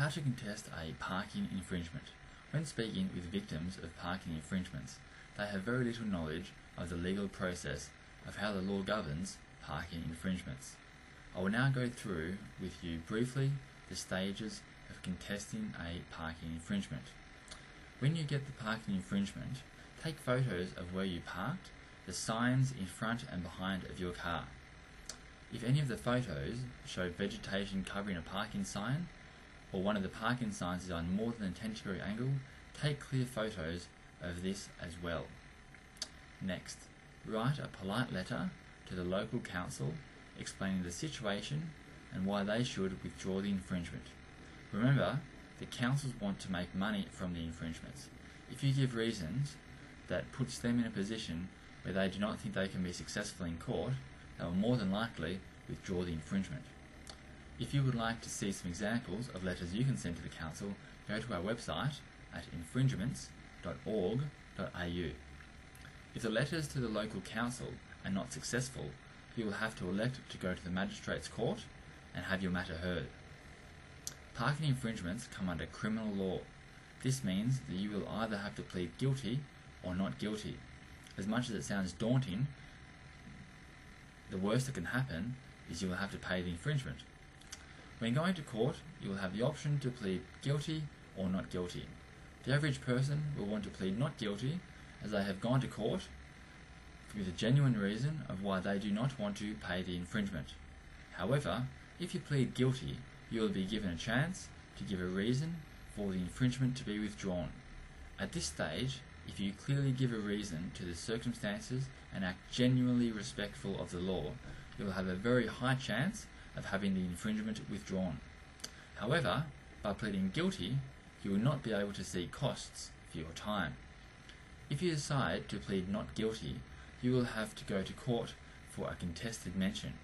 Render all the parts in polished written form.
How to contest a parking infringement. When speaking with victims of parking infringements, they have very little knowledge of the legal process of how the law governs parking infringements. I will now go through with you briefly the stages of contesting a parking infringement. When you get the parking infringement, take photos of where you parked, the signs in front and behind of your car. If any of the photos show vegetation covering a parking sign, or one of the parking signs is on more than a 10-degree angle, take clear photos of this as well. Next, write a polite letter to the local council explaining the situation and why they should withdraw the infringement. Remember, the councils want to make money from the infringements. If you give reasons that puts them in a position where they do not think they can be successful in court, they will more than likely withdraw the infringement. If you would like to see some examples of letters you can send to the council, go to our website at infringements.org.au. If the letters to the local council are not successful, you will have to elect to go to the magistrate's court and have your matter heard. Parking infringements come under criminal law. This means that you will either have to plead guilty or not guilty. As much as it sounds daunting, the worst that can happen is you will have to pay the infringement. When going to court, you will have the option to plead guilty or not guilty. The average person will want to plead not guilty, as they have gone to court with a genuine reason of why they do not want to pay the infringement. However, if you plead guilty, you will be given a chance to give a reason for the infringement to be withdrawn. At this stage, if you clearly give a reason to the circumstances and act genuinely respectful of the law, you will have a very high chance of having the infringement withdrawn. However, by pleading guilty, you will not be able to seek costs for your time. If you decide to plead not guilty, you will have to go to court for a contested mention,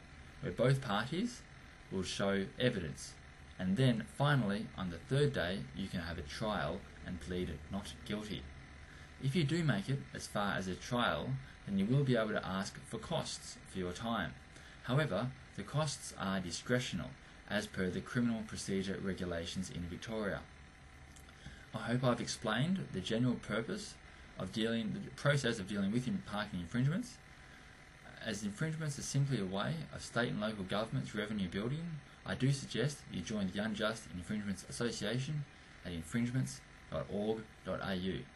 where both parties will show evidence, and then finally on the third day you can have a trial and plead not guilty. If you do make it as far as a trial, then you will be able to ask for costs for your time. However, the costs are discretional as per the criminal procedure regulations in Victoria. I hope I've explained the general purpose of the process of dealing with parking infringements. As infringements are simply a way of state and local governments revenue building, I do suggest you join the Unjust Infringements Association at infringements.org.au.